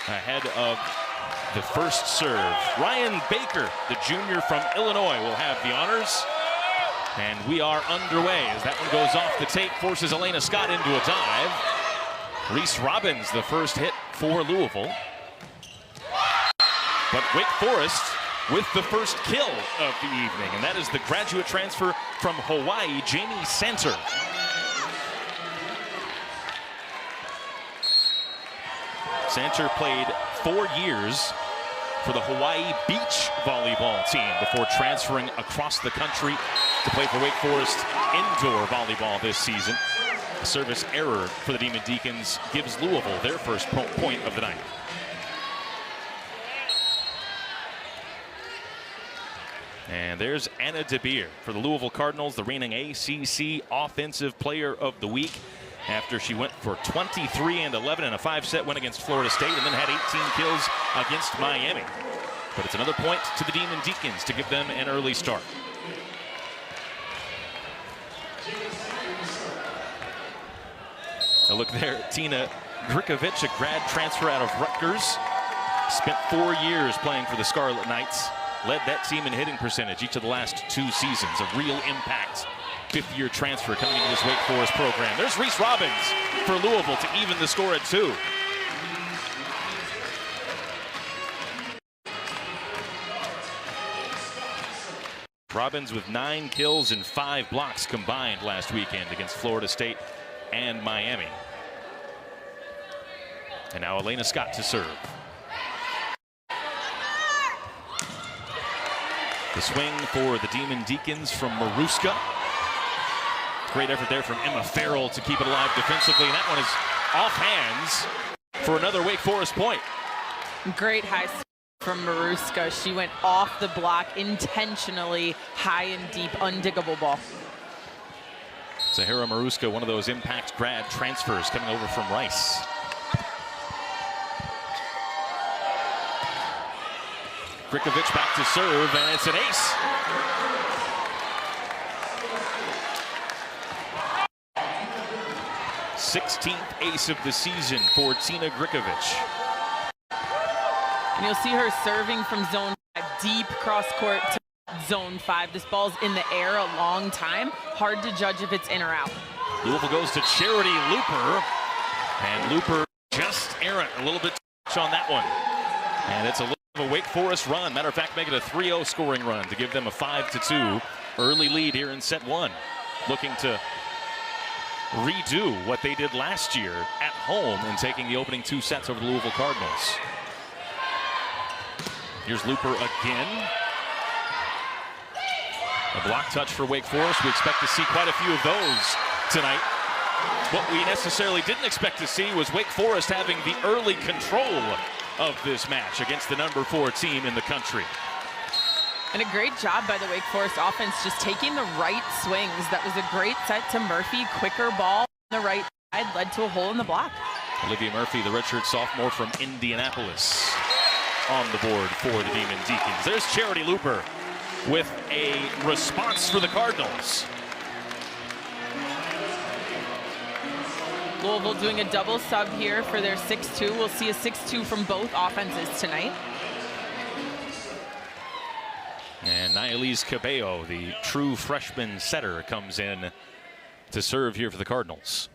ahead of the first serve. Ryan Baker, the junior from Illinois, will have the honors. And we are underway as that one goes off the tape, forces Elena Scott into a dive. Reese Robbins, the first hit for Louisville. But Wake Forest with the first kill of the evening, and that is the graduate transfer from Hawaii, Jamie Santer. Santer played 4 years for the Hawaii Beach volleyball team before transferring across the country to play for Wake Forest indoor volleyball this season. A service error for the Demon Deacons gives Louisville their first point of the night. And there's Anna DeBeer for the Louisville Cardinals, the reigning ACC Offensive Player of the Week, after she went for 23-11 in a 5-set win against Florida State and then had 18 kills against Miami. But it's another point to the Demon Deacons to give them an early start. A look there, Tina Grikovic, a grad transfer out of Rutgers. Spent 4 years playing for the Scarlet Knights. Led that team in hitting percentage each of the last 2 seasons. A real impact. 5th-year transfer coming into this Wake Forest program. There's Reese Robbins for Louisville to even the score at 2. Robbins with 9 kills and 5 blocks combined last weekend against Florida State and Miami. And now Elena Scott to serve. The swing for the Demon Deacons from Maruska. Great effort there from Emma Farrell to keep it alive defensively. And that one is off hands for another Wake Forest point. Great high from Maruska. She went off the block intentionally, high and deep, undiggable ball. Zahara Maruska, one of those impact grad transfers coming over from Rice. Grikovic back to serve, and it's an ace. Sixteenth ace of the season for Tina Grikovic. And you'll see her serving from zone 5, deep cross court to zone 5. This ball's in the air a long time. Hard to judge if it's in or out. Louisville goes to Charity Looper, and Looper just errant, a little bit on that one. And it's a a Wake Forest run. Matter of fact, make it a 3-0 scoring run to give them a 5-2 early lead here in set 1. Looking to redo what they did last year at home in taking the opening 2 sets over the Louisville Cardinals. Here's Looper again. A block touch for Wake Forest. We expect to see quite a few of those tonight. What we necessarily didn't expect to see was Wake Forest having the early control of this match against the number 4 team in the country. And a great job by the Wake Forest offense, just taking the right swings. That was a great set to Murphy. Quicker ball on the right side led to a hole in the block. Olivia Murphy, the redshirt sophomore from Indianapolis, on the board for the Demon Deacons. There's Charity Looper with a response for the Cardinals. Louisville doing a double sub here for their 6-2. We'll see a 6-2 from both offenses tonight. And Nialise Cabello, the true freshman setter, comes in to serve here for the Cardinals.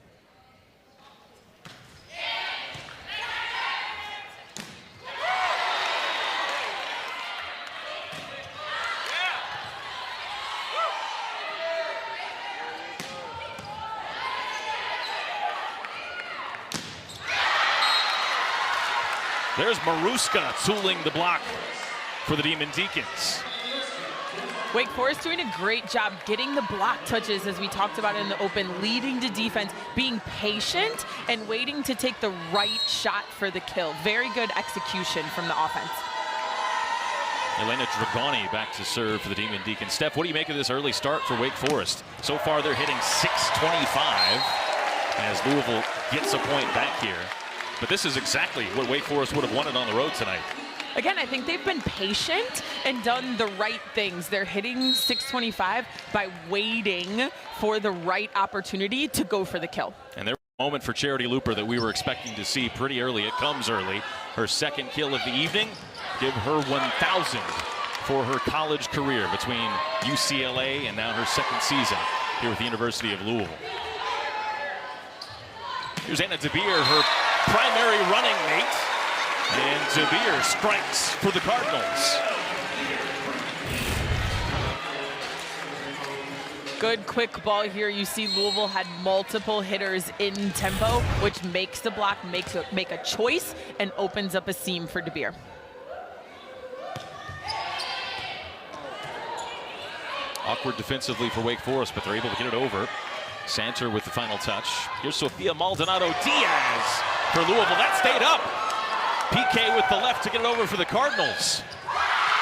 There's Maruska tooling the block for the Demon Deacons. Wake Forest doing a great job getting the block touches, as we talked about in the open, leading to defense, being patient and waiting to take the right shot for the kill. Very good execution from the offense. Elena Dragoni back to serve for the Demon Deacons. Steph, what do you make of this early start for Wake Forest? So far they're hitting .625 as Louisville gets a point back here. But this is exactly what Wake Forest would have wanted on the road tonight. Again, I think they've been patient and done the right things. They're hitting .625 by waiting for the right opportunity to go for the kill. And there was a moment for Charity Looper that we were expecting to see pretty early. It comes early. her second kill of the evening. Give her 1,000 for her college career between UCLA and now her second season here with the University of Louisville. Here's Anna DeBeer, her primary running mate. And DeBeer strikes for the Cardinals. Good quick ball here. You see Louisville had multiple hitters in tempo, which makes the block make a choice and opens up a seam for DeBeer. Awkward defensively for Wake Forest, but they're able to get it over. Santer with the final touch. Here's Sofia Maldonado-Diaz for Louisville. That stayed up. PK with the left to get it over for the Cardinals.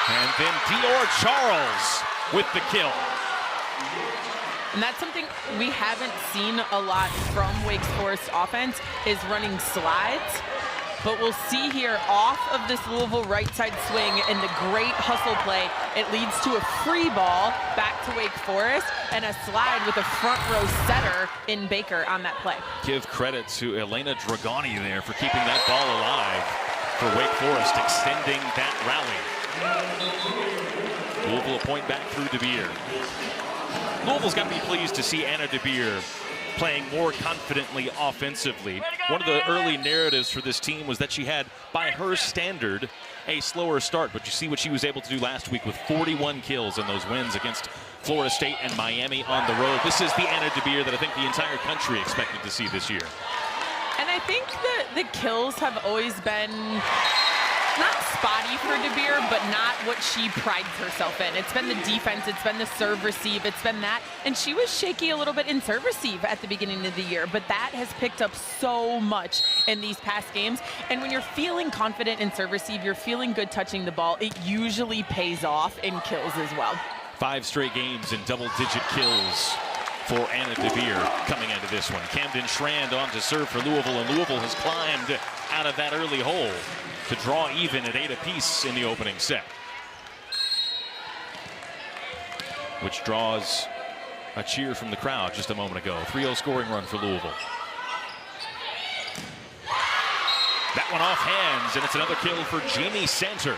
And then Dior Charles with the kill. And that's something we haven't seen a lot from Wake Forest offense is running slides. But we'll see here off of this Louisville right side swing and the great hustle play, it leads to a free ball back to Wake Forest and a slide with a front row setter in Baker on that play. Give credit to Elena Dragani there for keeping that ball alive for Wake Forest, extending that rally. Louisville a point back through DeBeer. Louisville's got to be pleased to see Anna DeBeer playing more confidently offensively. One of the early narratives for this team was that she had, by her standard, a slower start, but you see what she was able to do last week with 41 kills in those wins against Florida State and Miami on the road. This is the Anna DeBeer that I think the entire country expected to see this year. And I think that the kills have always been not spotty for DeBeer, but not what she prides herself in. It's been the defense, it's been the serve receive, it's been that. And she was shaky a little bit in serve receive at the beginning of the year, but that has picked up so much in these past games. And when you're feeling confident in serve receive, you're feeling good touching the ball, it usually pays off in kills as well. 5 straight games in double-digit kills for Anna DeBeer coming into this one. Camden Schrand on to serve for Louisville, and Louisville has climbed out of that early hole to draw even at 8 apiece in the opening set, which draws a cheer from the crowd just a moment ago. 3-0 scoring run for Louisville. That one off hands, and it's another kill for Jamie Santer.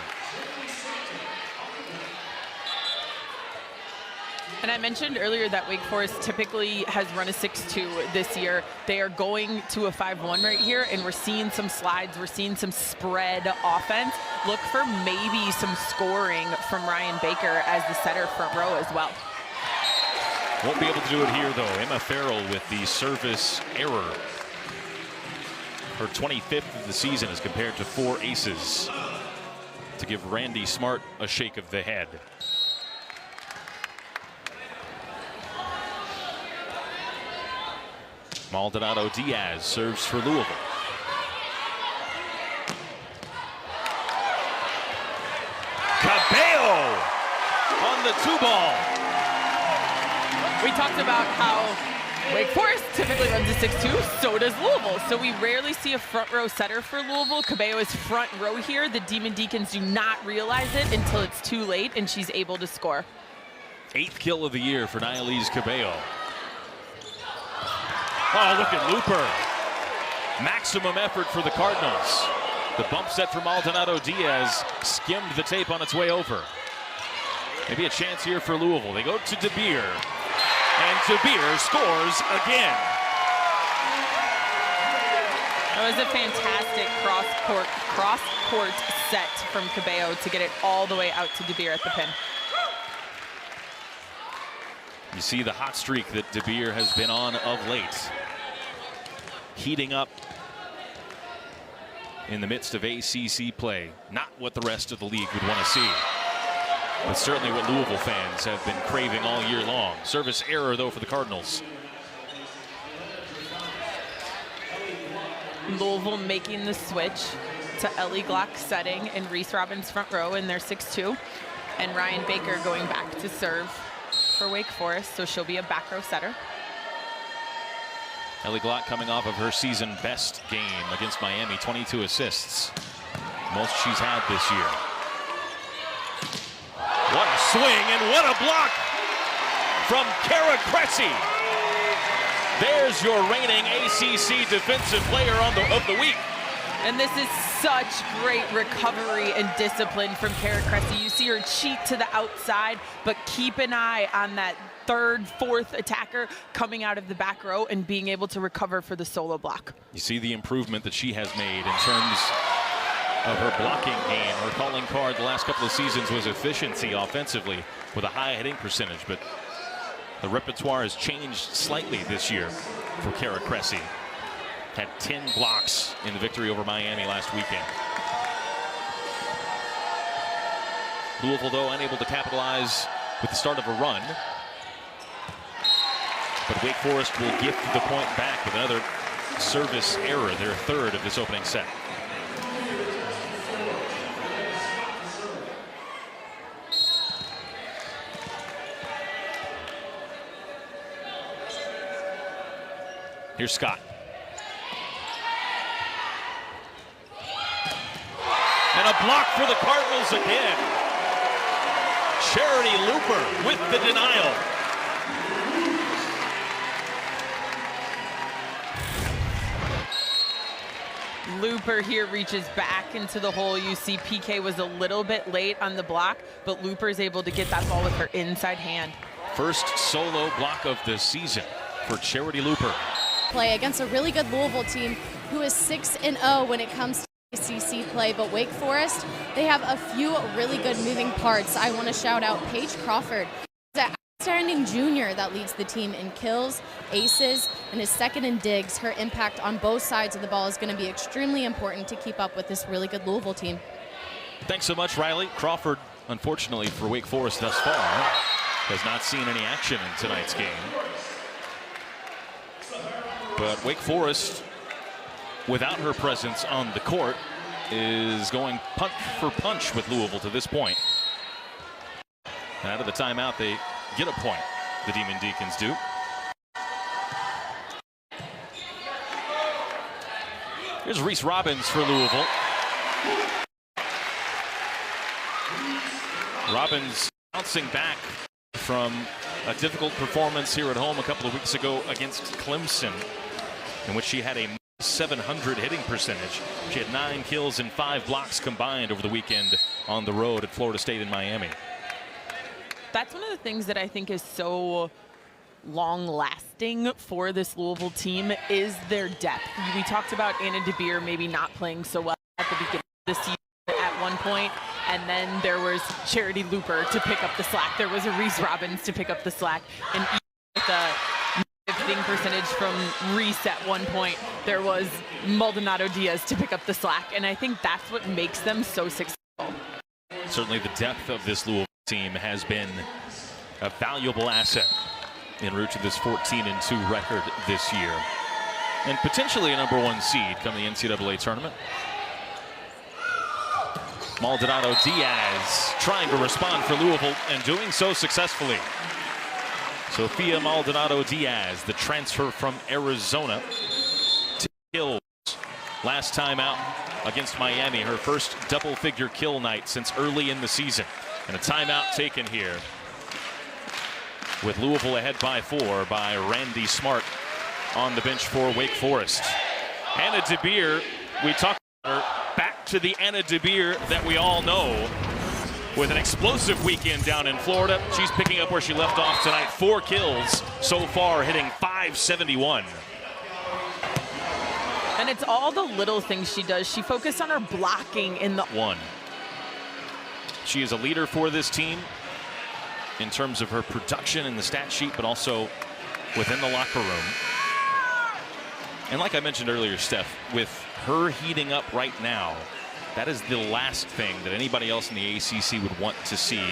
And I mentioned earlier that Wake Forest typically has run a 6-2 this year. They are going to a 5-1 right here, and we're seeing some slides. We're seeing some spread offense. Look for maybe some scoring from Ryan Baker as the setter front row as well. Won't be able to do it here, though. Emma Farrell with the service error. Her 25th of the season as compared to 4 aces to give Randy Smart a shake of the head. Maldonado-Diaz serves for Louisville. Cabello on the 2-ball. We talked about how Wake Forest typically runs a 6-2, so does Louisville. So we rarely see a front row setter for Louisville. Cabello is front row here. The Demon Deacons do not realize it until it's too late, and she's able to score. 8th kill of the year for Nialise Cabello. Oh, look at Looper. Maximum effort for the Cardinals. The bump set for Maldonado-Diaz skimmed the tape on its way over. Maybe a chance here for Louisville. They go to DeBeer, and DeBeer scores again. That was a fantastic cross-court set from Cabello to get it all the way out to DeBeer at the pin. You see the hot streak that DeBeer has been on of late. Heating up in the midst of ACC play. Not what the rest of the league would want to see, but certainly what Louisville fans have been craving all year long. Service error, though, for the Cardinals. Louisville making the switch to Ellie Glock setting and Reese Robbins front row in their 6-2. And Ryan Baker going back to serve for Wake Forest, so she'll be a back row setter. Ellie Glock coming off of her season best game against Miami, 22 assists. Most she's had this year. What a swing and what a block from Kara Cressy. There's your reigning ACC Defensive Player of the Week. And this is such great recovery and discipline from Kara Cressy. You see her cheat to the outside, but keep an eye on that third, fourth attacker coming out of the back row and being able to recover for the solo block. You see the improvement that she has made in terms of her blocking game. Her calling card the last couple of seasons was efficiency offensively with a high hitting percentage, but the repertoire has changed slightly this year for Kara Cressy. Had 10 blocks in the victory over Miami last weekend. Louisville, though, unable to capitalize with the start of a run. But Wake Forest will gift the point back with another service error, their third of this opening set. Here's Scott. And a block for the Cardinals again. Charity Looper with the denial. Looper here reaches back into the hole. You see PK was a little bit late on the block, but Looper is able to get that ball with her inside hand. First solo block of the season for Charity Looper. Play against a really good Louisville team who is 6-0 when it comes to ACC play, but Wake Forest, they have a few really good moving parts. I want to shout out Paige Crawford, the outstanding junior that leads the team in kills, aces, and is second in digs. Her impact on both sides of the ball is going to be extremely important to keep up with this really good Louisville team. Thanks so much, Riley. Crawford, unfortunately for Wake Forest thus far, has not seen any action in tonight's game. But Wake Forest, without her presence on the court, is going punch for punch with Louisville to this point. And out of the timeout, they get a point, the Demon Deacons do. Here's Reese Robbins for Louisville. Robbins bouncing back from a difficult performance here at home a couple of weeks ago against Clemson, in which she had a 700 hitting percentage. She had 9 kills and 5 blocks combined over the weekend on the road at Florida State and Miami. That's one of the things that I think is so long-lasting for this Louisville team is their depth. We talked about Anna DeBeer maybe not playing so well at the beginning of the season at one point, and then there was Charity Looper to pick up the slack. There was a Reese Robbins to pick up the slack, and even with the hitting percentage from Reese at one point, there was Maldonado Diaz to pick up the slack, and I think that's what makes them so successful. Certainly the depth of this Louisville team has been a valuable asset en route to this 14-2 record this year, and potentially a #1 seed come the NCAA tournament. Maldonado Diaz trying to respond for Louisville and doing so successfully. Sophia Maldonado Diaz, the transfer from Arizona, to kills last time out against Miami, her first double-figure kill night since early in the season. And a timeout taken here with Louisville ahead by 4 by Randy Smart on the bench for Wake Forest. Anna DeBeer, we talked about her, back to the Anna DeBeer that we all know. With an explosive weekend down in Florida, she's picking up where she left off tonight. 4 kills so far, hitting .571. And it's all the little things she does. She focused on her blocking in the one. She is a leader for this team in terms of her production in the stat sheet, but also within the locker room. And like I mentioned earlier, Steph, with her heating up right now, that is the last thing that anybody else in the ACC would want to see.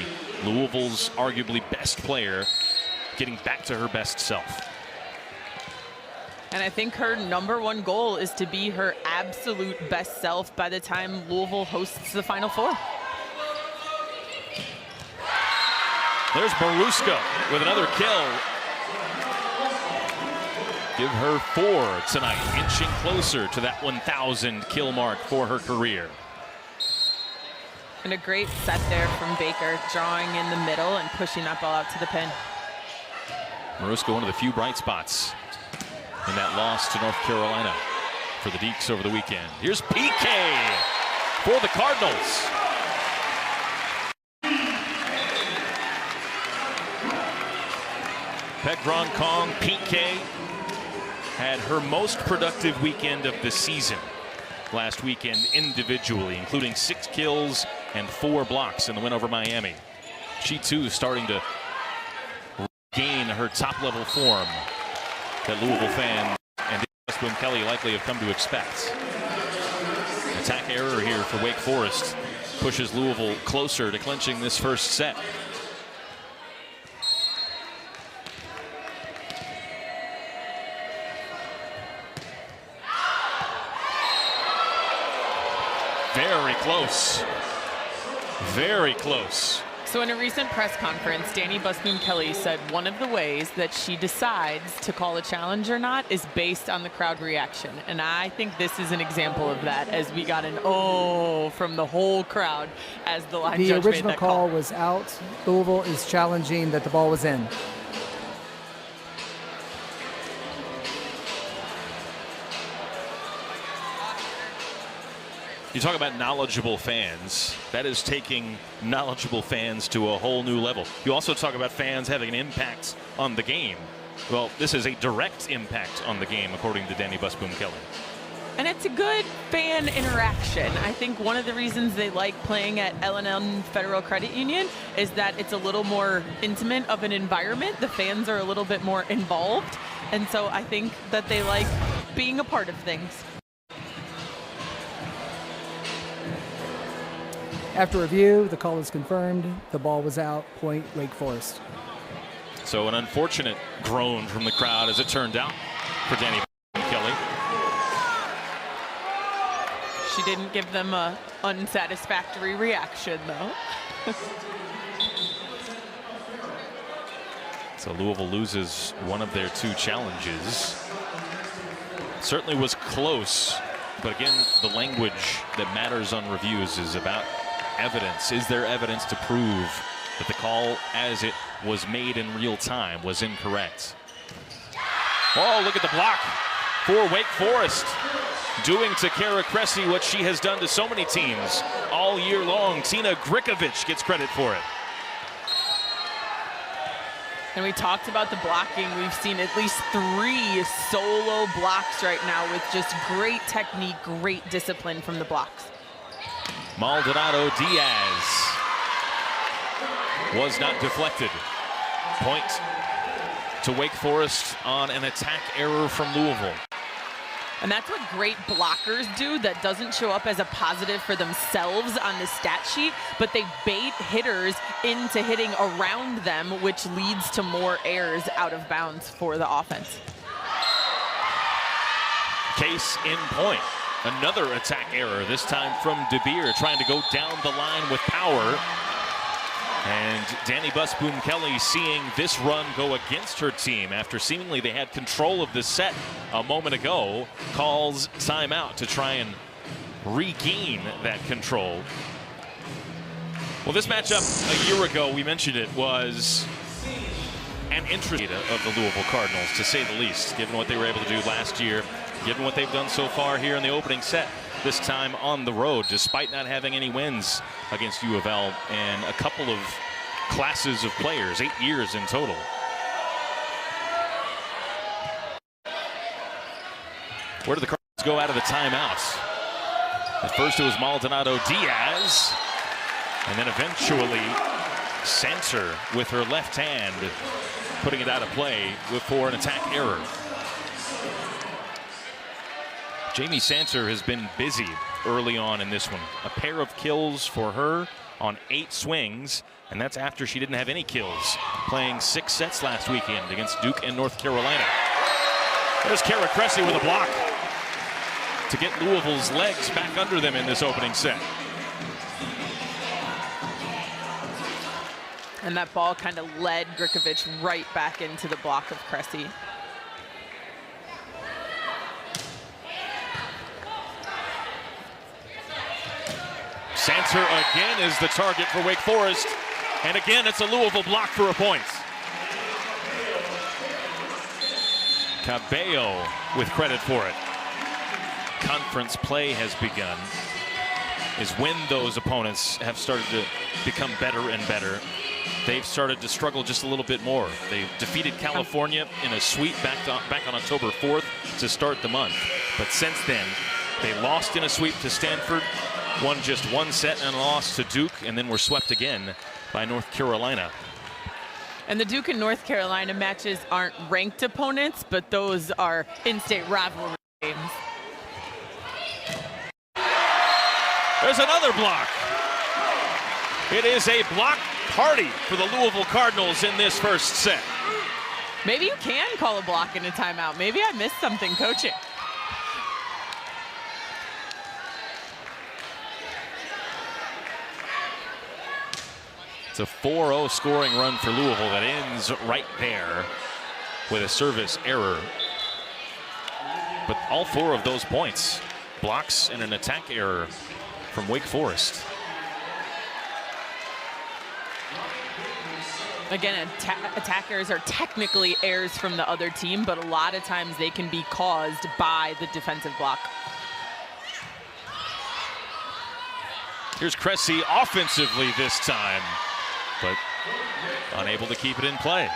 Louisville's arguably best player getting back to her best self. And I think her #1 goal is to be her absolute best self by the time Louisville hosts the Final Four. There's Maruska with another kill. Give her 4 tonight, inching closer to that 1,000 kill mark for her career. And a great set there from Baker, drawing in the middle and pushing that ball out to the pin. Maruska, one of the few bright spots in that loss to North Carolina. for the Deeks over the weekend. Here's PK for the Cardinals. Pegron Kong, PK, had her most productive weekend of the season last weekend individually, including 6 kills and 4 blocks in the win over Miami. She too is starting to regain her top-level form that Louisville fans and Westboom Kelly likely have come to expect. Attack error here for Wake Forest pushes Louisville closer to clinching this first set. Very close. Very close. So in a recent press conference, Danny Busboom Kelly said one of the ways that she decides to call a challenge or not is based on the crowd reaction. And I think this is an example of that, as we got an oh from the whole crowd as the line judge made that call. The original call was out. Louisville is challenging that the ball was in. You talk about knowledgeable fans. That is taking knowledgeable fans to a whole new level. You also talk about fans having an impact on the game. Well, this is a direct impact on the game, according to Danny Busboom Kelly. And it's a good fan interaction. I think one of the reasons they like playing at L&N Federal Credit Union is that it's a little more intimate of an environment. The fans are a little bit more involved. And so I think that they like being a part of things. After review, the call is confirmed. The ball was out. Point Wake Forest. So an unfortunate groan from the crowd, as it turned out, for Danny Kelly. She didn't give them a unsatisfactory reaction, though. So Louisville loses one of their 2 challenges. Certainly was close, but again, the language that matters on reviews is about evidence. Is there evidence to prove that the call as it was made in real time was incorrect? Oh, look at the block for Wake Forest. Doing to Kara Cressy what she has done to so many teams all year long. Tina Grikovic gets credit for it. And we talked about the blocking. We've seen at least 3 solo blocks right now with just great technique, great discipline from the blocks. Maldonado Diaz was not deflected. Point to Wake Forest on an attack error from Louisville. And that's what great blockers do that doesn't show up as a positive for themselves on the stat sheet, but they bait hitters into hitting around them, which leads to more errors out of bounds for the offense. Case in point. Another attack error, this time from DeBeer, trying to go down the line with power. And Danny Busboom Kelly seeing this run go against her team after seemingly they had control of the set a moment ago, calls timeout to try and regain that control. Well, this matchup a year ago, we mentioned it, was an interest of the Louisville Cardinals, to say the least, given what they were able to do last year, given what they've done so far here in the opening set, this time on the road, despite not having any wins against U of L and a couple of classes of players, 8 years in total. Where did the Cardinals go out of the timeouts? At first it was Maldonado Diaz, and then eventually Sanser with her left hand putting it out of play for an attack error. Jamie Sanser has been busy early on in this one. A pair of kills for her on 8 swings, and that's after she didn't have any kills, playing 6 sets last weekend against Duke and North Carolina. There's Kara Cressy with a block to get Louisville's legs back under them in this opening set. And that ball kind of led Grikovic right back into the block of Cressy. Sanser again is the target for Wake Forest. And again, it's a Louisville block for a point. Cabello with credit for it. conference play has begun is when those opponents have started to become better and better. They've started to struggle just a little bit more. They defeated California in a sweep back on October 4th to start the month. But since then, they lost in a sweep to Stanford, won just one set and lost to Duke, and then were swept again by North Carolina. And the Duke and North Carolina matches aren't ranked opponents, but those are in-state rivalry games. There's another block. It is a block party for the Louisville Cardinals in this first set. Maybe you can call a block in a timeout. Maybe I missed something coaching. It's a 4-0 scoring run for Louisville that ends right there with a service error. But all four of those points, blocks and an attack error from Wake Forest. Again, attack errors are technically errors from the other team, but a lot of times they can be caused by the defensive block. Here's Cressy offensively this time, but unable to keep it in play.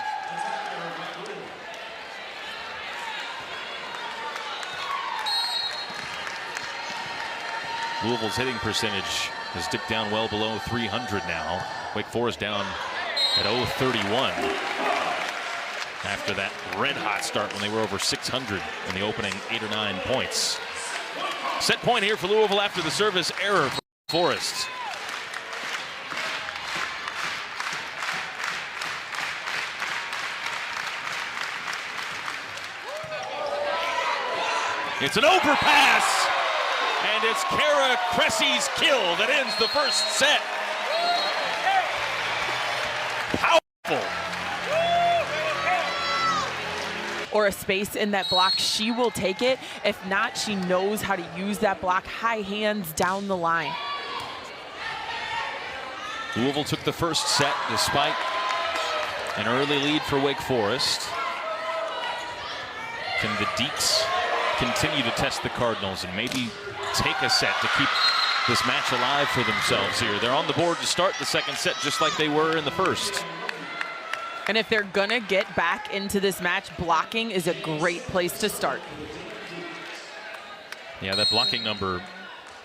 Louisville's hitting percentage has dipped down well below 300 now. Wake Forest down at 0-31 after that red-hot start when they were over 600 in the opening 8 or 9 points. Set point here for Louisville after the service error for Forest. It's an overpass, and it's Kara Cressy's kill that ends the first set. Powerful. Or a space in that block, she will take it. If not, she knows how to use that block. High hands down the line. Louisville took the first set despite an early lead for Wake Forest. Can the Deeks continue to test the Cardinals and maybe take a set to keep this match alive for themselves here? They're on the board to start the second set just like they were in the first. And if they're gonna get back into this match, blocking is a great place to start. Yeah, that blocking number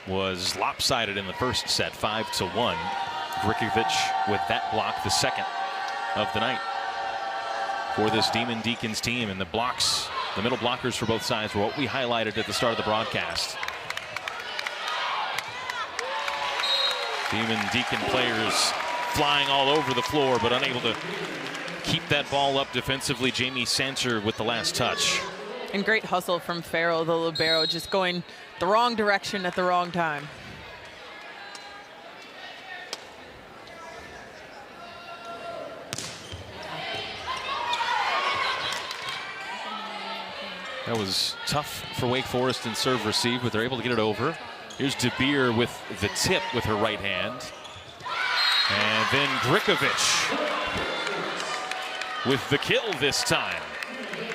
was lopsided in the first set, 5-1. Grikovic with that block, the second of the night for this Demon Deacons team. And the blocks, the middle blockers for both sides were what we highlighted at the start of the broadcast. Demon Deacon players flying all over the floor, but unable to keep that ball up defensively. Jamie Sanser with the last touch. And great hustle from Farrell, the libero, just going the wrong direction at the wrong time. That was tough for Wake Forest in serve receive, but they're able to get it over. Here's De Beer with the tip with her right hand. And then Grikovic with the kill this time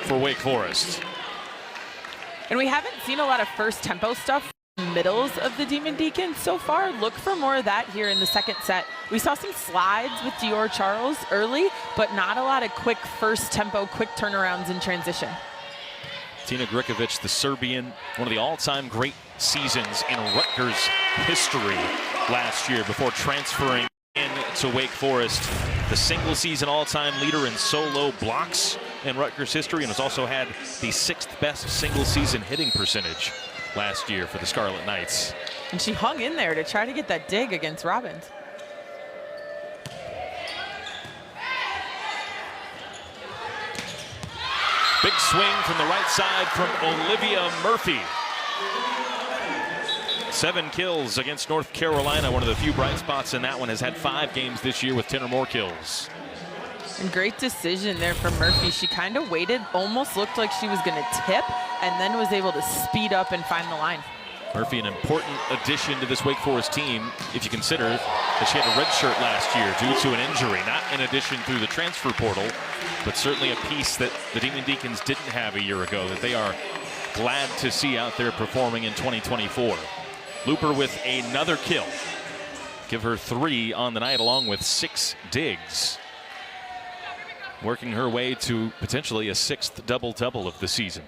for Wake Forest. And we haven't seen a lot of first tempo stuff in the middles of the Demon Deacons so far. Look for more of that here in the second set. We saw some slides with Dior Charles early, but not a lot of quick first tempo, quick turnarounds in transition. Tina Grikovic, the Serbian, one of the all-time great seasons in Rutgers history last year before transferring into Wake Forest. The single season all-time leader in solo blocks in Rutgers history, and has also had the 6th best single season hitting percentage last year for the Scarlet Knights. And she hung in there to try to get that dig against Robbins. Big swing from the right side from Olivia Murphy. 7 kills against North Carolina. One of the few bright spots in that one. Has had 5 games this year with 10 or more kills. And great decision there from Murphy. She kind of waited, almost looked like she was going to tip, and then was able to speed up and find the line. Murphy, an important addition to this Wake Forest team, if you consider that she had a red shirt last year due to an injury, not in addition through the transfer portal, but certainly a piece that the Demon Deacons didn't have a year ago, that they are glad to see out there performing in 2024. Looper with another kill. Give her 3 on the night along with 6 digs. Working her way to potentially a 6th double-double of the season.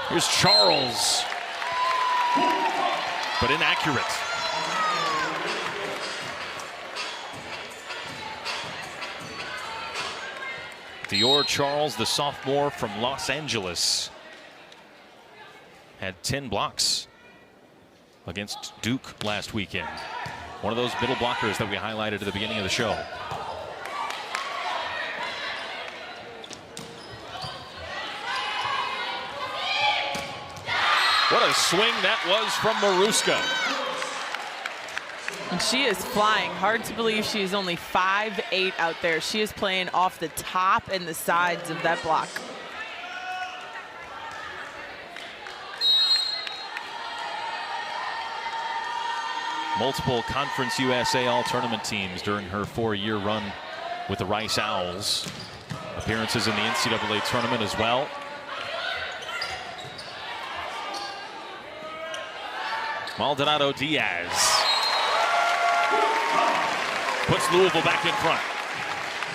Here's Charles, but inaccurate. Dior Charles, the sophomore from Los Angeles, had 10 blocks against Duke last weekend. One of those middle blockers that we highlighted at the beginning of the show. What a swing that was from Maruska. And she is flying. Hard to believe she is only 5'8" out there. She is playing off the top and the sides of that block. Multiple Conference USA All-Tournament teams during her 4-year run with the Rice Owls. Appearances in the NCAA tournament as well. Maldonado Diaz puts Louisville back in front.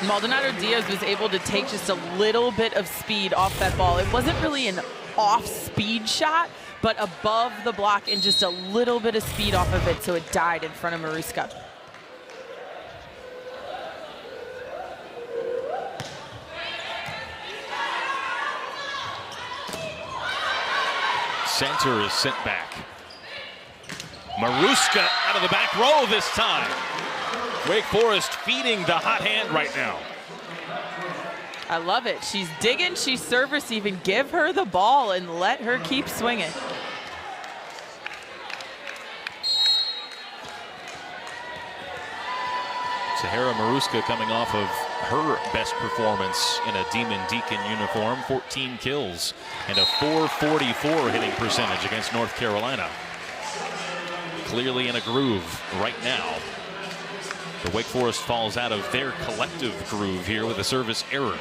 Maldonado Diaz was able to take just a little bit of speed off that ball. It wasn't really an off-speed shot, but above the block and just a little bit of speed off of it, so it died in front of Maruska. Center is sent back. Maruska out of the back row this time. Wake Forest feeding the hot hand right now. I love it. She's digging, she's service even. Give her the ball and let her keep swinging. Sahara Maruska coming off of her best performance in a Demon Deacon uniform. 14 kills and a .444 hitting percentage against North Carolina. Clearly in a groove right now. The Wake Forest falls out of their collective groove here with a service error.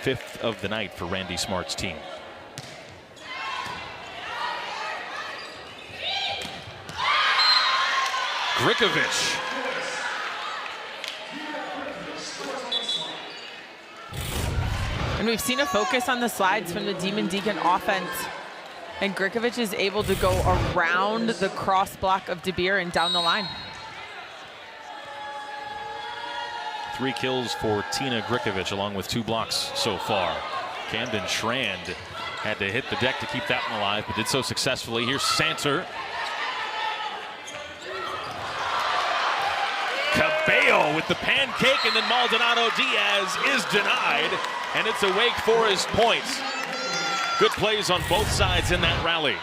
Fifth of the night for Randy Smart's team. Grikovic. And we've seen a focus on the slides from the Demon Deacon offense. And Grikovic is able to go around the cross block of De Beer and down the line. 3 kills for Tina Grikovic along with 2 blocks so far. Camden Schrand had to hit the deck to keep that one alive, but did so successfully. Here's Santer. Cabello with the pancake, and then Maldonado Diaz is denied, and it's a Wake Forest point. Good plays on both sides in that rally.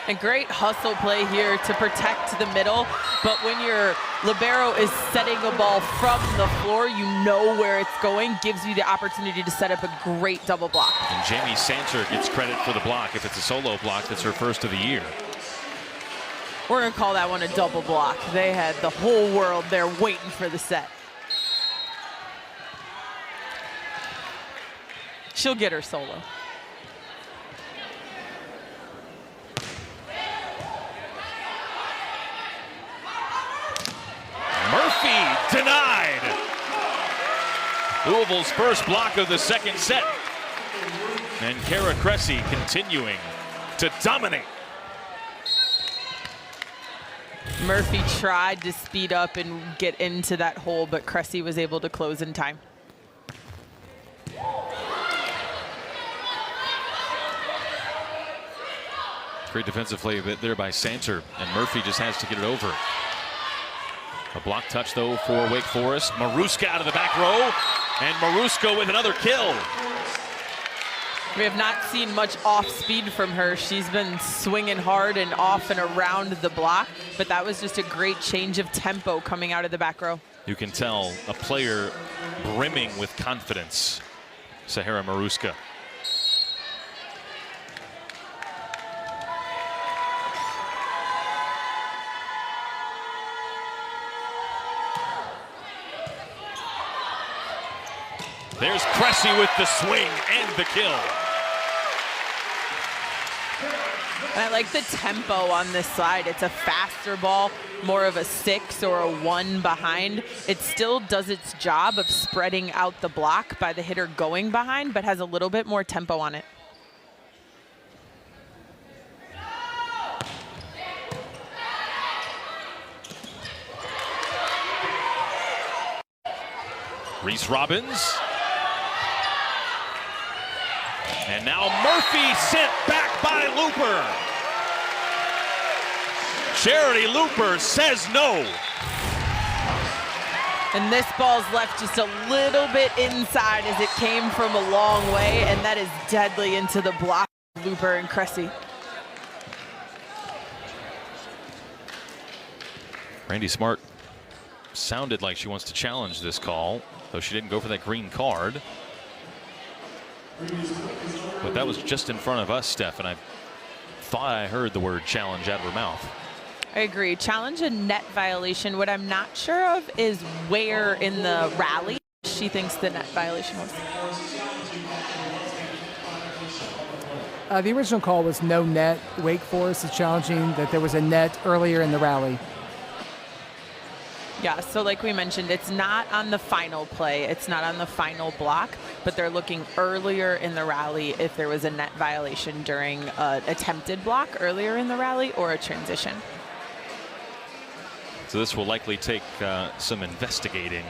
And great hustle play here to protect the middle. But when your libero is setting a ball from the floor, you know where it's going, gives you the opportunity to set up a great double block. And Jamie Santer gets credit for the block. If it's a solo block, that's her first of the year. We're going to call that one a double block. They had the whole world there waiting for the set. She'll get her solo. Murphy denied. Louisville's first block of the second set. And Kara Cressy continuing to dominate. Murphy tried to speed up and get into that hole, but Cressy was able to close in time. Great defensive play a bit there by Santer, and Murphy just has to get it over. A block touch, though, for Wake Forest. Maruska out of the back row, and Maruska with another kill. We have not seen much off speed from her. She's been swinging hard and off and around the block, but that was just a great change of tempo coming out of the back row. You can tell a player brimming with confidence, Sahara Maruska. There's Cressy with the swing and the kill. And I like the tempo on this side. It's a faster ball, more of a 6 or a 1 behind. It still does its job of spreading out the block by the hitter going behind, but has a little bit more tempo on it. Reese Robbins. And now Murphy sent back by Looper. Charity Looper says no. And this ball's left just a little bit inside as it came from a long way, and that is deadly into the block of Looper and Cressy. Randy Smart sounded like she wants to challenge this call, though she didn't go for that green card. But that was just in front of us, Steph, and I thought I heard the word challenge out of her mouth. I agree. Challenge a net violation. What I'm not sure of is where in the rally she thinks the net violation was. The original call was no net. Wake Forest is challenging that there was a net earlier in the rally. Yeah, so like we mentioned, it's not on the final play. It's not on the final block, but they're looking earlier in the rally if there was a net violation during an attempted block earlier in the rally or a transition. So this will likely take some investigating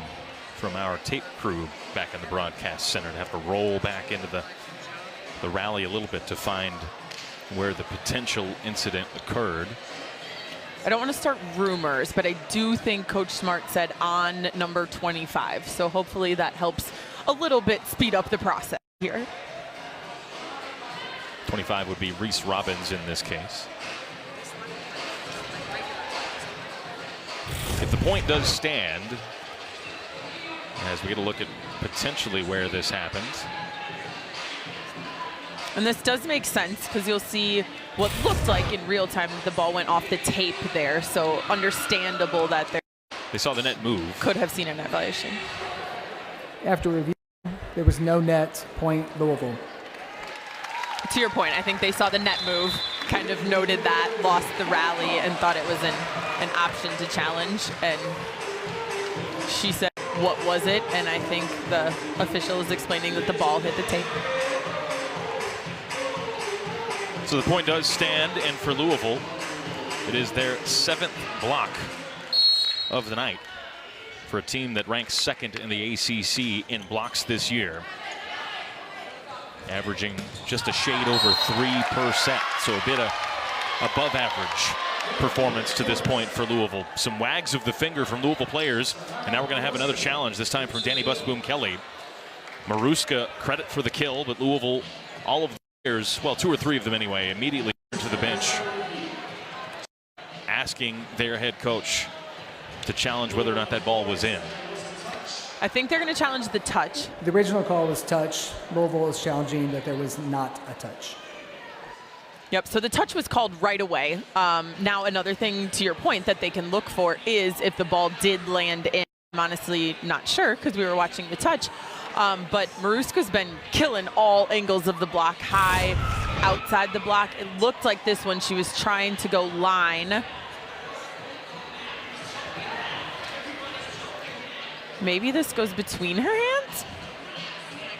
from our tape crew back in the broadcast center to have to roll back into the rally a little bit to find where the potential incident occurred. I don't want to start rumors, but I do think Coach Smart said on number 25. So hopefully that helps a little bit speed up the process here. 25 would be Reese Robbins in this case. If the point does stand, as we get a look at potentially where this happens. And this does make sense because you'll see what looked like in real time the ball went off the tape there. So understandable that they saw the net move. Could have seen a net violation. After review, there was no net, point Louisville. To your point, I think they saw the net move, kind of noted that, lost the rally, and thought it was an option to challenge. And she said, what was it? And I think the official is explaining that the ball hit the tape. So the point does stand, and for Louisville, it is their 7th block of the night for a team that ranks 2nd in the ACC in blocks this year, averaging just a shade over 3 per set, so a bit above average performance to this point for Louisville. Some wags of the finger from Louisville players, and now we're going to have another challenge, this time from Danny Busboom Kelly. Maruska credit for the kill, but Louisville, all of the players, well, 2 or 3 of them anyway, immediately to the bench, asking their head coach to challenge whether or not that ball was in. I think they're going to challenge the touch. The original call was touch. Louisville is challenging that there was not a touch. Yep, so the touch was called right away. Now another thing to your point that they can look for is if the ball did land in. I'm honestly not sure because we were watching the touch. But Maruska's been killing all angles of the block, high, outside the block. It looked like this one she was trying to go line. Maybe this goes between her hands?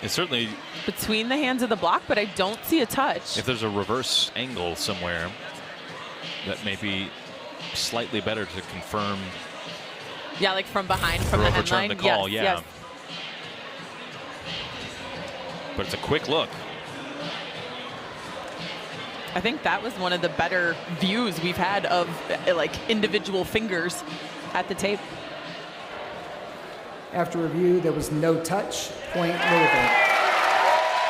It's certainly between the hands of the block, but I don't see a touch. If there's a reverse angle somewhere, that may be slightly better to confirm. Yeah, like from behind, from the headline. The call, yes, yeah. yes. But it's a quick look. I think that was one of the better views we've had of like individual fingers at the tape. After review, there was no touch, point Louisville.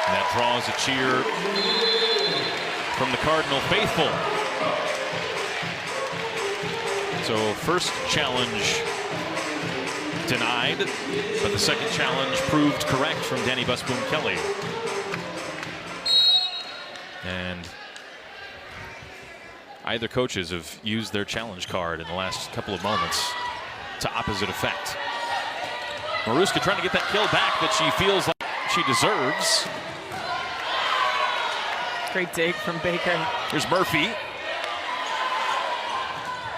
And that draws a cheer from the Cardinal faithful. So first challenge denied, but the second challenge proved correct from Danny Busboom Kelly. And either coaches have used their challenge card in the last couple of moments to opposite effect. Maruska trying to get that kill back that she feels like she deserves. Great dig from Baker. Here's Murphy.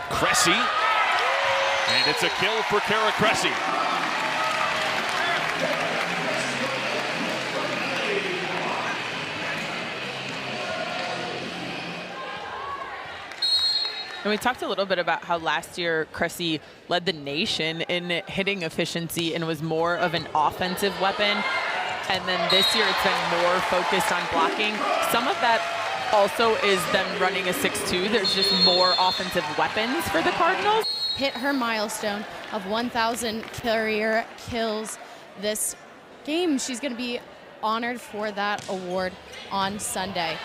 Cressy. And it's a kill for Kara Cressy. And we talked a little bit about how last year Cressy led the nation in hitting efficiency and was more of an offensive weapon. And then this year it's been more focused on blocking. Some of that also is them running a 6-2. There's just more offensive weapons for the Cardinals. Hit her milestone of 1,000 career kills this game. She's going to be honored for that award on Sunday.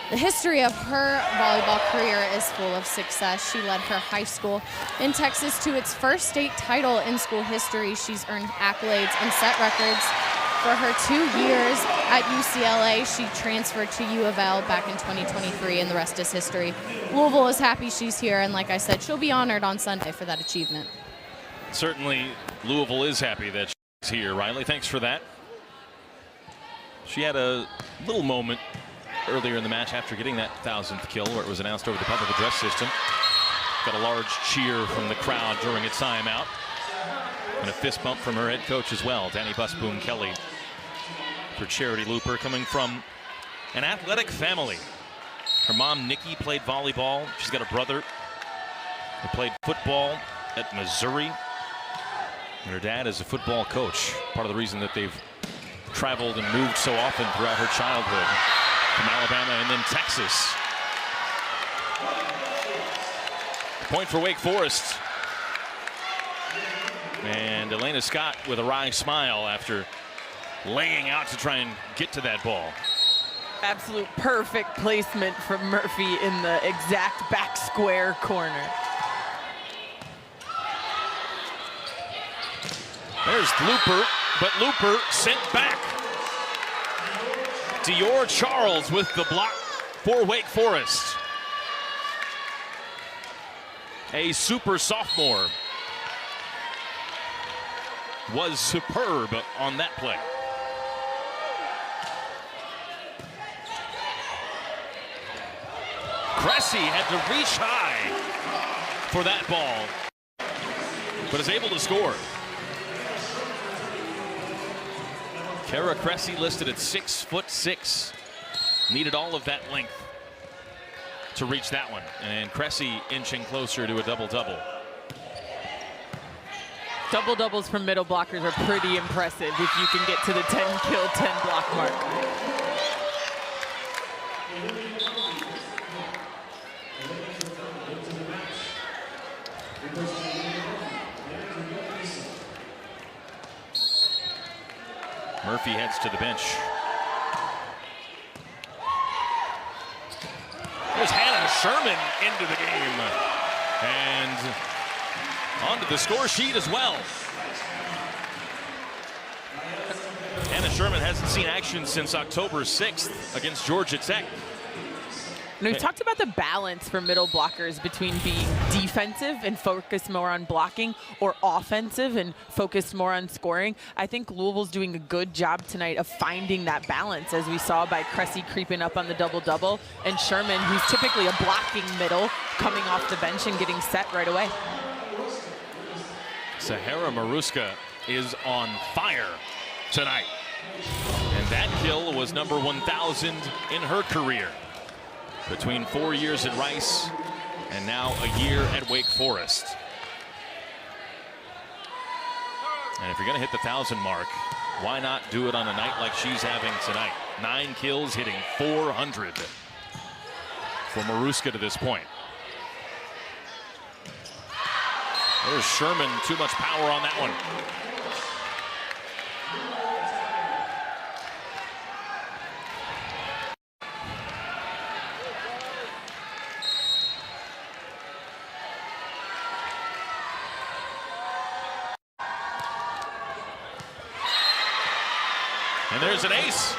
The history of her volleyball career is full of success. She led her high school in Texas to its first state title in school history. She's earned accolades and set records for her 2 years at UCLA. She transferred to U of L back in 2023, and the rest is history. Louisville is happy she's here, and like I said, she'll be honored on Sunday for that achievement. Certainly, Louisville is happy that she's here. Riley, thanks for that. She had a little moment earlier in the match after getting that 1,000th kill, where it was announced over the public address system. Got a large cheer from the crowd during its timeout. And a fist bump from her head coach as well, Danny Busboom Kelly. For Charity Looper, coming from an athletic family. Her mom, Nikki, played volleyball. She's got a brother who played football at Missouri. And her dad is a football coach. Part of the reason that they've traveled and moved so often throughout her childhood. From Alabama and then Texas. Point for Wake Forest. And Elena Scott with a wry smile after laying out to try and get to that ball. Absolute perfect placement from Murphy in the exact back square corner. There's Looper, but Looper sent back. Dior Charles with the block for Wake Forest. A super sophomore was superb on that play. Cressy had to reach high for that ball, but is able to score. Kara Cressy listed at 6'6". Needed all of that length to reach that one. And Cressy inching closer to a double-double. Double-doubles from middle blockers are pretty impressive if you can get to the 10 kill, 10 block mark. Murphy heads to the bench. There's Hannah Sherman into the game. And onto the score sheet as well. Hannah Sherman hasn't seen action since October 6th against Georgia Tech. And we've talked about the balance for middle blockers between being defensive and focused more on blocking or offensive and focused more on scoring. I think Louisville's doing a good job tonight of finding that balance, as we saw by Cressy creeping up on the double-double and Sherman, who's typically a blocking middle, coming off the bench and getting set right away. Sahara Maruska is on fire tonight. And that kill was number 1,000 in her career. Between 4 years at Rice and now a year at Wake Forest. And if you're going to hit the 1,000 mark, why not do it on a night like she's having tonight? 9 kills, hitting 400 for Maruska to this point. There's Sherman, too much power on that one. And there's an ace.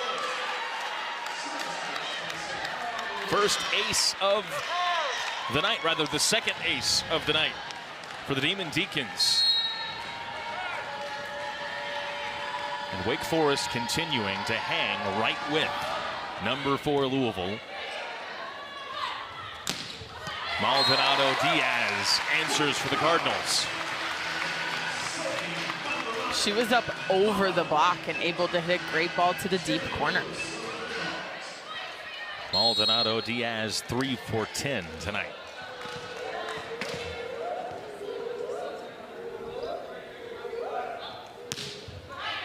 First ace of the night, rather the second ace of the night for the Demon Deacons. And Wake Forest continuing to hang right with number 4 Louisville. Maldonado Diaz answers for the Cardinals. She was up over the block and able to hit a great ball to the deep corner. Maldonado Diaz 3 for 10 tonight.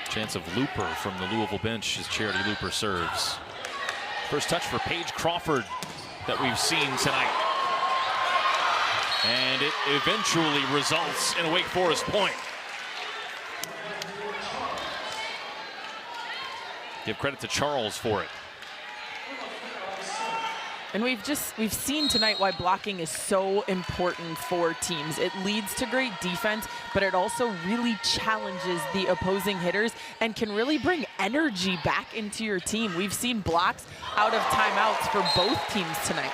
Chance of Looper from the Louisville bench as Charity Looper serves. First touch for Paige Crawford that we've seen tonight. And it eventually results in a Wake Forest point. Give credit to Charles for it. And we've seen tonight why blocking is so important for teams. It leads to great defense, but it also really challenges the opposing hitters and can really bring energy back into your team. We've seen blocks out of timeouts for both teams tonight.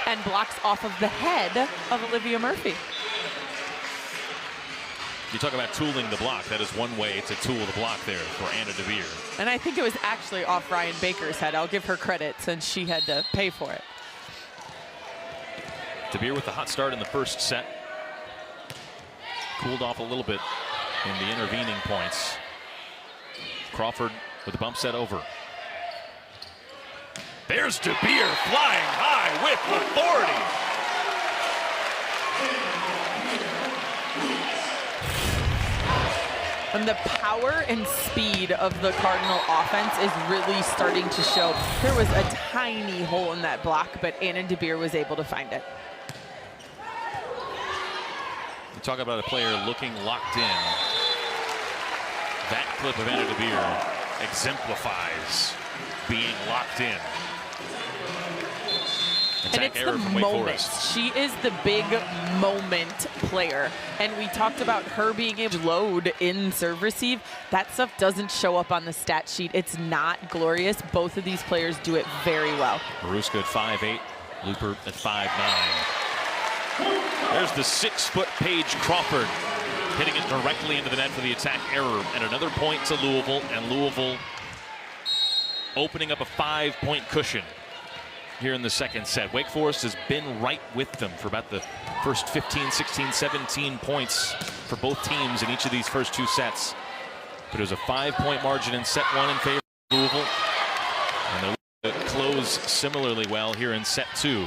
And blocks off of the head of Olivia Murphy. You talk about tooling the block. That is one way to tool the block there for Anna DeVere. And I think it was actually off Ryan Baker's head. I'll give her credit since she had to pay for it. DeVere with the hot start in the first set. Cooled off a little bit in the intervening points. Crawford with the bump set over. There's DeVere flying high with authority. And the power and speed of the Cardinal offense is really starting to show. There was a tiny hole in that block, but Anna DeVere was able to find it. You talk about a player looking locked in. That clip of Anna DeVere exemplifies being locked in. And it's the moment. She is the big moment player. And we talked about her being able to load in serve receive. That stuff doesn't show up on the stat sheet. It's not glorious. Both of these players do it very well. Maruska at 5'8", Looper at 5'9". There's the 6-foot Paige Crawford hitting it directly into the net for the attack error. And another point to Louisville, and Louisville opening up a 5-point cushion here in the second set. Wake Forest has been right with them for about the first 15, 16, 17 points for both teams in each of these first 2 sets. But it was a 5-point margin in set 1 in favor of Louisville. And they'll close similarly well here in set 2.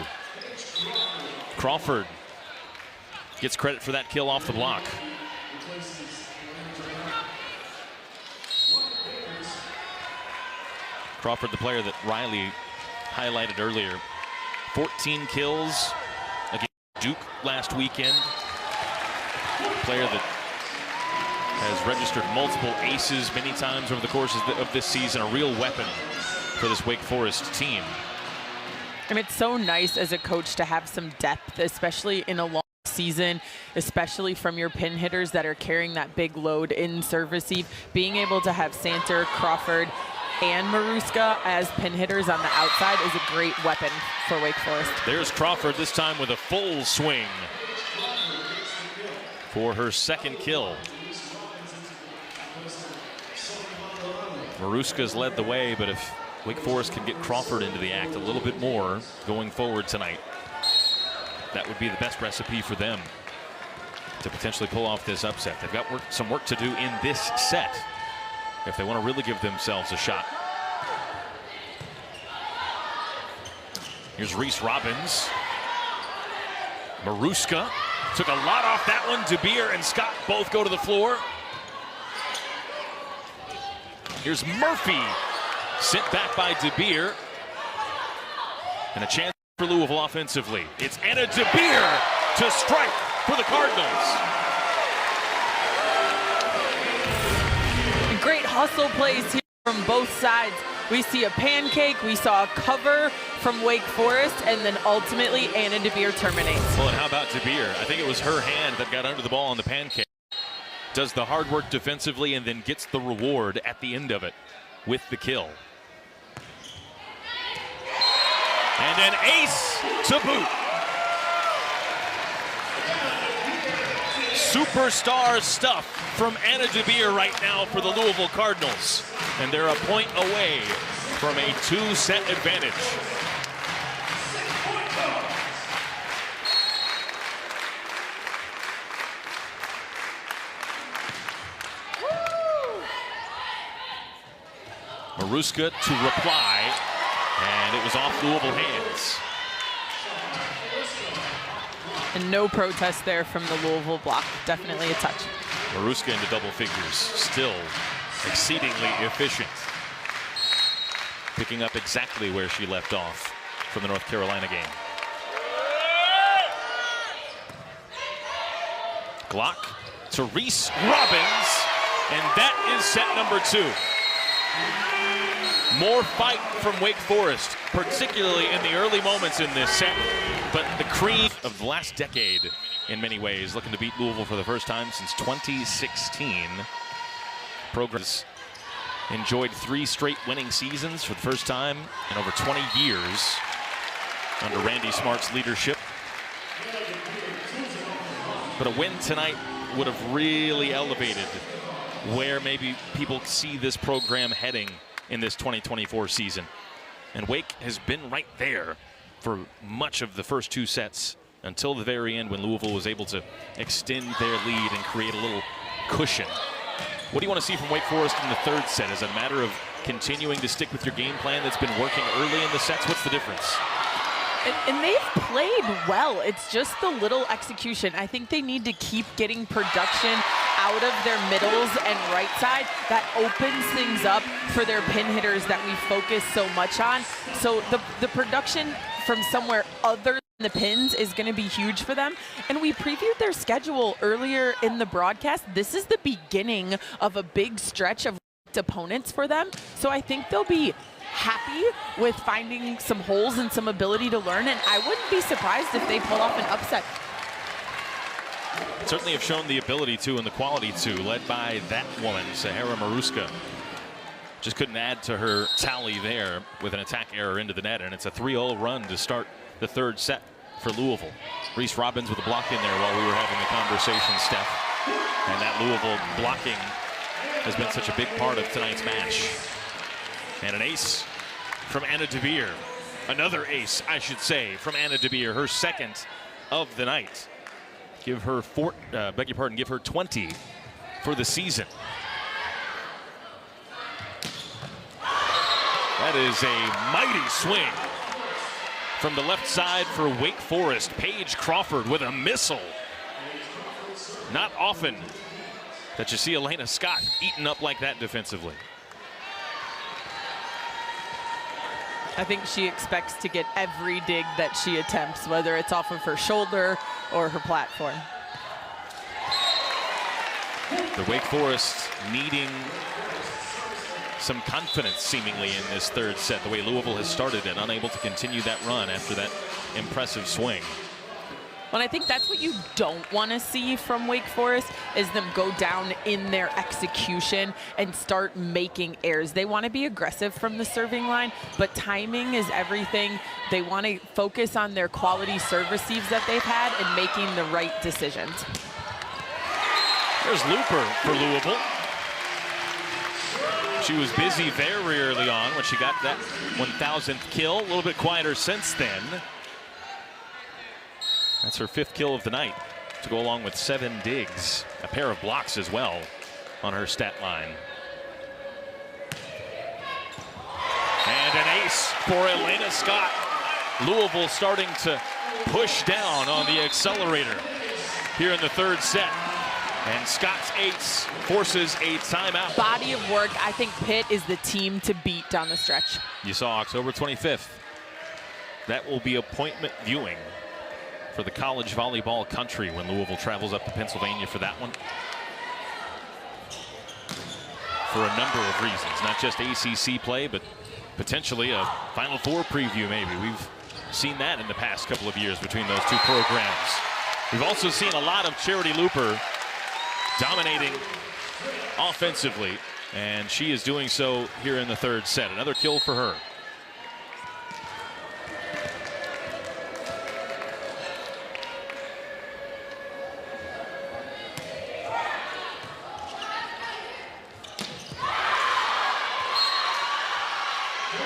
Crawford gets credit for that kill off the block. Crawford, the player that Riley highlighted earlier. 14 kills against Duke last weekend. Player that has registered multiple aces many times over the course of this season. A real weapon for this Wake Forest team. And it's so nice as a coach to have some depth, especially in a long season, especially from your pin hitters that are carrying that big load in serve receive. Being able to have Santer, Crawford, and Maruska as pin hitters on the outside is a great weapon for Wake Forest. There's Crawford, this time with a full swing for her second kill. Maruska's led the way, but if Wake Forest can get Crawford into the act a little bit more going forward tonight, that would be the best recipe for them to potentially pull off this upset. They've got some work to do in this set if they want to really give themselves a shot. Here's Reese Robbins. Maruska took a lot off that one. DeBeer and Scott both go to the floor. Here's Murphy, sent back by DeBeer. And a chance for Louisville offensively. It's Anna DeBeer to strike for the Cardinals. Great hustle plays here from both sides. We see a pancake, we saw a cover from Wake Forest, and then ultimately Anna DeBeer terminates. Well, and how about DeBeer? I think it was her hand that got under the ball on the pancake. Does the hard work defensively and then gets the reward at the end of it with the kill. And an ace to boot. superstar stuff from Anna DeBeer right now for the Louisville Cardinals. And they're a point away from a 2-set advantage. Maruska to reply, and it was off Louisville hands. And no protest there from the Louisville block. Definitely a touch. Maruska into double figures, still exceedingly efficient. Picking up exactly where she left off from the North Carolina game. Glock to Reese Robbins, and that is set number 2. More fight from Wake Forest, particularly in the early moments in this set. But the cream of the last decade, in many ways, looking to beat Louisville for the first time since 2016. Progress enjoyed 3 straight winning seasons for the first time in over 20 years under Randy Smart's leadership. But a win tonight would have really elevated where maybe people see this program heading in this 2024 season. And Wake has been right there for much of the first 2 sets until the very end when Louisville was able to extend their lead and create a little cushion. What do you want to see from Wake Forest in the 3rd set? Is it a matter of continuing to stick with your game plan that's been working early in the sets? What's the difference? And they've played well. It's just the little execution. I think they need to keep getting production out of their middles and right side. That opens things up for their pin hitters that we focus so much on. So the production from somewhere other than the pins is going to be huge for them. And we previewed their schedule earlier in the broadcast. This is the beginning of a big stretch of opponents for them. So I think they'll be happy with finding some holes and some ability to learn, and I wouldn't be surprised if they pull off an upset. Certainly have shown the ability to and the quality to, led by that woman, Sahara Maruska. Just couldn't add to her tally there with an attack error into the net, and it's a 3-0 run to start the 3rd set for Louisville. Reese Robbins with a block in there while we were having the conversation, Steph. And that Louisville blocking has been such a big part of tonight's match. And an ace from Anna DeBeer. Another ace, I should say, from Anna DeBeer, her 2nd of the night. Give her give her 20 for the season. That is a mighty swing from the left side for Wake Forest. Paige Crawford with a missile. Not often that you see Elena Scott eaten up like that defensively. I think she expects to get every dig that she attempts, whether it's off of her shoulder or her platform. The Wake Forest needing some confidence seemingly in this 3rd set, the way Louisville has started it, unable to continue that run after that impressive swing. Well, I think that's what you don't want to see from Wake Forest, is them go down in their execution and start making errors. They want to be aggressive from the serving line, but timing is everything. They want to focus on their quality serve receives that they've had and making the right decisions. There's Looper for Louisville. She was busy very early on when she got that 1,000th kill. A little bit quieter since then. That's her 5th kill of the night, to go along with 7 digs. A pair of blocks as well on her stat line. And an ace for Elena Scott. Louisville starting to push down on the accelerator here in the 3rd set. And Scott's ace forces a timeout. Body of work. I think Pitt is the team to beat down the stretch. You saw October 25th. That will be appointment viewing for the college volleyball country when Louisville travels up to Pennsylvania for that one. For a number of reasons, not just ACC play, but potentially a Final Four preview maybe. We've seen that in the past couple of years between those 2 programs. We've also seen a lot of Charity Looper dominating offensively, and she is doing so here in the 3rd set. Another kill for her.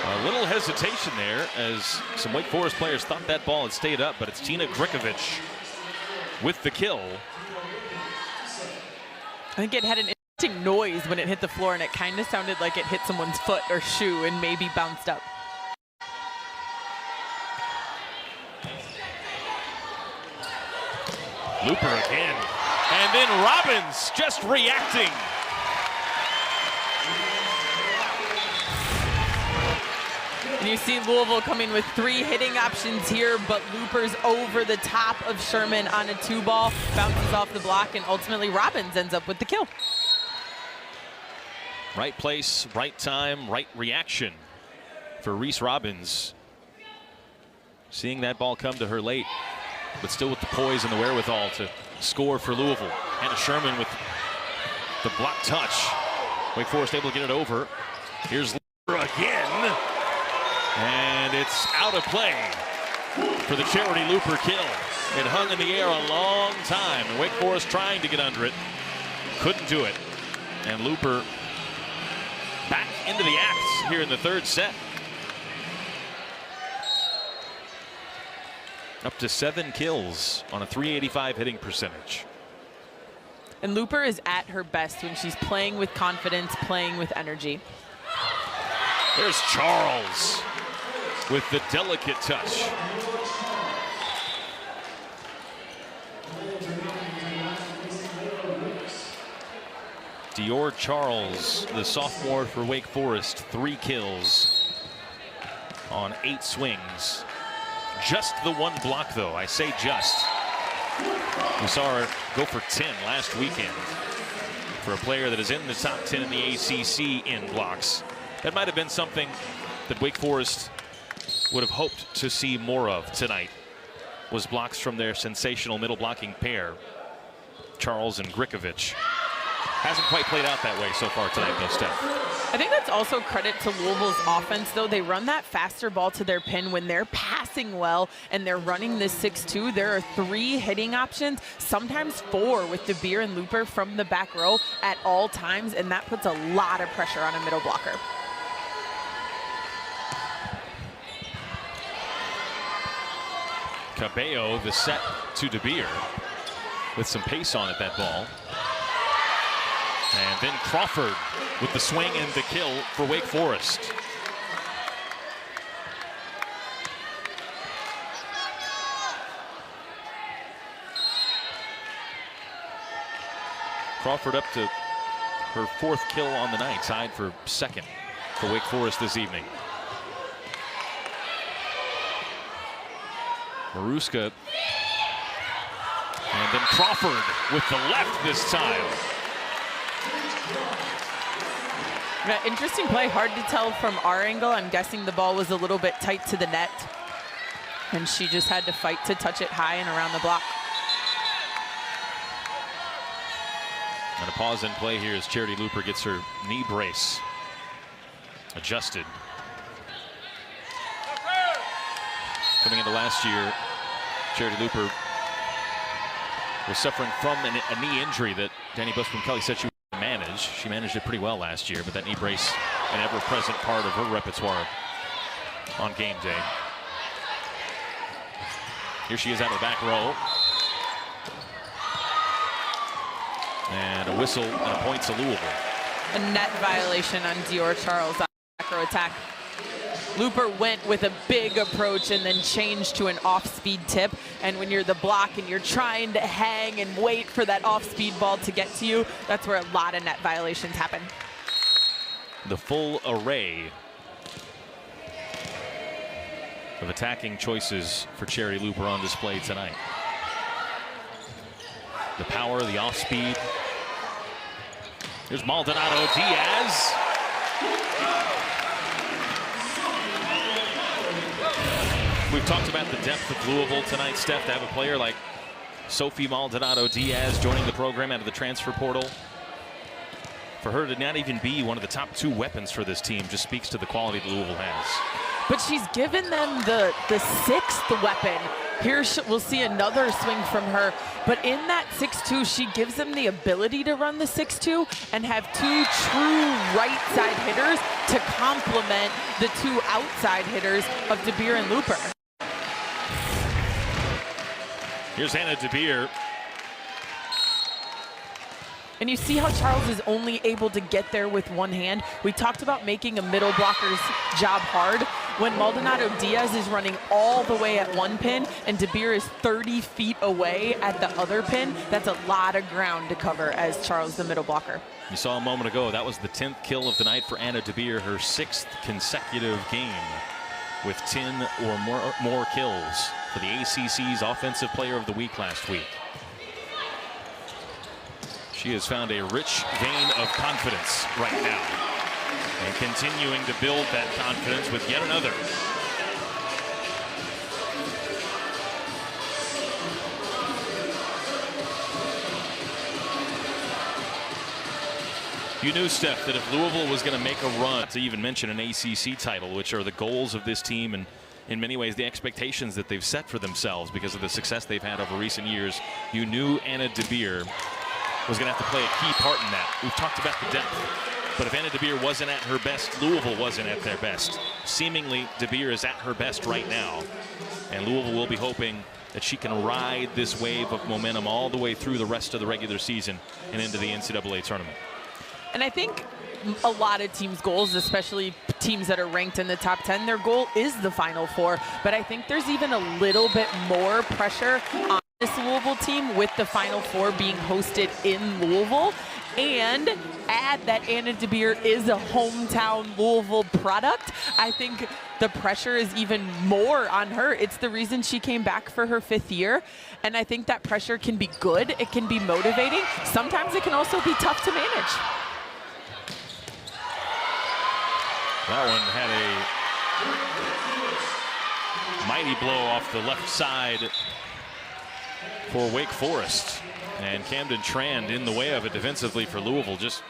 A little hesitation there as some Wake Forest players thought that ball had stayed up, but it's Tina Grikovic with the kill. I think it had an interesting noise when it hit the floor, and it kind of sounded like it hit someone's foot or shoe and maybe bounced up. Looper again. And then Robbins just reacting. And you see Louisville coming with 3 hitting options here, but Looper's over the top of Sherman on a 2-ball, bounces off the block, and ultimately Robbins ends up with the kill. Right place, right time, right reaction for Reese Robbins. Seeing that ball come to her late, but still with the poise and the wherewithal to score for Louisville. Hannah Sherman with the block touch. Wake Forest able to get it over. Here's Looper again. And it's out of play for the Charity Looper kill. It hung in the air a long time. And Wake Forest trying to get under it. Couldn't do it. And Looper back into the act here in the 3rd set. Up to 7 kills on a .385 hitting percentage. And Looper is at her best when she's playing with confidence, playing with energy. There's Charles with the delicate touch. Dior Charles, the sophomore for Wake Forest, 3 kills on 8 swings. Just the 1 block, though. I say just. We saw her go for 10 last weekend for a player that is in the top 10 in the ACC in blocks. That might have been something that Wake Forest would have hoped to see more of tonight, was blocks from their sensational middle blocking pair, Charles and Grikovic. Hasn't quite played out that way so far tonight, though, Steph. I think that's also credit to Louisville's offense, though. They run that faster ball to their pin when they're passing well and they're running this 6-2. There are 3 hitting options, sometimes 4 with DeBeer and Looper from the back row at all times, and that puts a lot of pressure on a middle blocker. Cabello, the set to DeBeer with some pace on it, that ball. And then Crawford with the swing and the kill for Wake Forest. Crawford up to her 4th kill on the night, tied for 2nd for Wake Forest this evening. Maruska. And then Crawford with the left this time. Yeah, interesting play, hard to tell from our angle. I'm guessing the ball was a little bit tight to the net, and she just had to fight to touch it high and around the block. And a pause in play here as Charity Looper gets her knee brace adjusted. Coming into last year, Charity Looper was suffering from a knee injury that Danny Buscom-Kelly said she would manage. She managed it pretty well last year, but that knee brace an ever-present part of her repertoire on game day. Here she is out of the back row. And a whistle and a point to Louisville. A net violation on Dior Charles on the back row attack. Looper went with a big approach and then changed to an off-speed tip. And when you're the block and you're trying to hang and wait for that off-speed ball to get to you, that's where a lot of net violations happen. The full array of attacking choices for Charity Looper on display tonight. The power, the off-speed. Here's Maldonado Diaz. We've talked about the depth of Louisville tonight, Steph, to have a player like Sophie Maldonado Diaz joining the program out of the transfer portal. For her to not even be one of the top 2 weapons for this team just speaks to the quality that Louisville has. But she's given them the 6th weapon Here we'll see another swing from her, but in that 6-2, she gives them the ability to run the 6-2 and have two true right side hitters to complement the two outside hitters of DeBeer and Looper. Here's Anna DeBeer. And you see how Charles is only able to get there with one hand. We talked about making a middle blocker's job hard. When Maldonado Diaz is running all the way at one pin and DeBeer is 30 feet away at the other pin, that's a lot of ground to cover as Charles, the middle blocker. You saw a moment ago, that was the 10th kill of the night for Anna DeBeer, her 6th consecutive game with 10 or more kills for the ACC's Offensive Player of the Week last week. She has found a rich vein of confidence right now and continuing to build that confidence with yet another. You knew, Steph, that if Louisville was going to make a run, to even mention an ACC title, which are the goals of this team and in many ways the expectations that they've set for themselves because of the success they've had over recent years, you knew Anna DeBeer was going to have to play a key part in that. We've talked about the depth, but if Anna DeBeer wasn't at her best, Louisville wasn't at their best. Seemingly, DeBeer is at her best right now, and Louisville will be hoping that she can ride this wave of momentum all the way through the rest of the regular season and into the NCAA tournament. And I think a lot of teams' goals, especially teams that are ranked in the top 10, their goal is the Final Four. But I think there's even a little bit more pressure on this Louisville team with the Final Four being hosted in Louisville. And add that Anna DeBeer is a hometown Louisville product. I think the pressure is even more on her. It's the reason she came back for her 5th year. And I think that pressure can be good. It can be motivating. Sometimes it can also be tough to manage. That one had a mighty blow off the left side for Wake Forest. And Camden Trand in the way of it defensively for Louisville. Just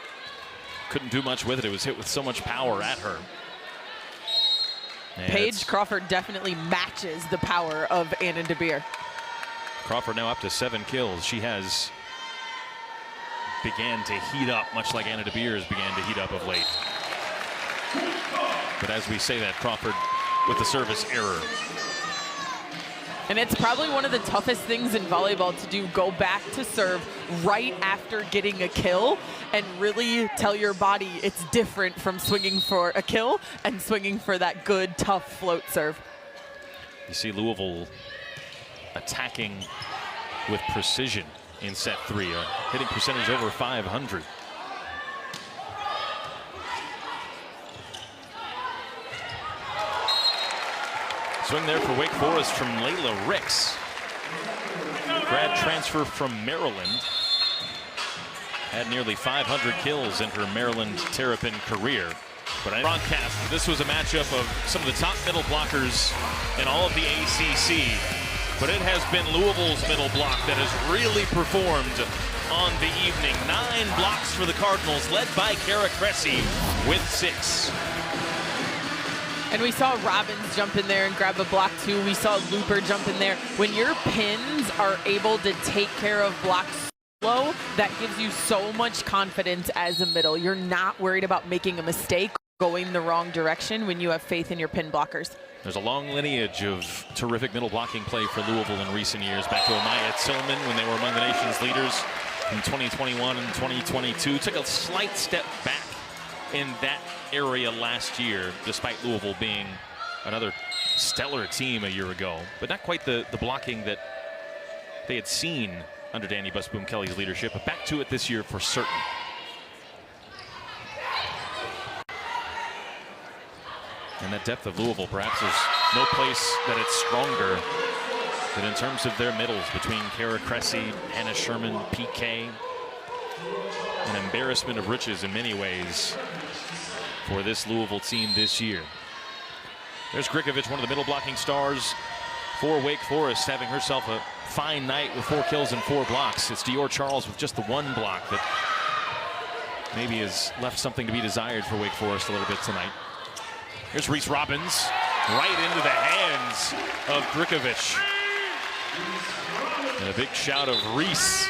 couldn't do much with it. It was hit with so much power at her. And Paige Crawford definitely matches the power of Anna DeBeer. Crawford now up to 7 kills. She has began to heat up, much like Anna DeBeer's began to heat up of late. But as we say that, Crawford with the service error. And it's probably one of the toughest things in volleyball to do, go back to serve right after getting a kill and really tell your body it's different from swinging for a kill and swinging for that good, tough float serve. You see Louisville attacking with precision in set 3, a hitting percentage over 500. Swing there for Wake Forest from Layla Ricks. Grad transfer from Maryland. Had nearly 500 kills in her Maryland Terrapin career. But I broadcast, this was a matchup of some of the top middle blockers in all of the ACC. But it has been Louisville's middle block that has really performed on the evening. 9 blocks for the Cardinals, led by Kara Cressy with 6. And we saw Robbins jump in there and grab a block too. We saw Looper jump in there. When your pins are able to take care of blocks slow, that gives you so much confidence as a middle. You're not worried about making a mistake, going the wrong direction when you have faith in your pin blockers. There's a long lineage of terrific middle blocking play for Louisville in recent years. Back to Amaya Tillman when they were among the nation's leaders in 2021 and 2022. Took a slight step back in that area last year, despite Louisville being another stellar team a year ago, but not quite the blocking that they had seen under Danny Busboom Kelly's leadership, but back to it this year for certain. And that depth of Louisville, perhaps there's no place that it's stronger than in terms of their middles between Kara Cressy, Hannah Sherman, PK. An embarrassment of riches in many ways for this Louisville team this year. There's Grikovic, one of the middle blocking stars for Wake Forest, having herself a fine night with 4 kills and 4 blocks. It's Dior Charles with just the 1 block that maybe has left something to be desired for Wake Forest a little bit tonight. Here's Reese Robbins, right into the hands of Grikovic. And a big shout of Reese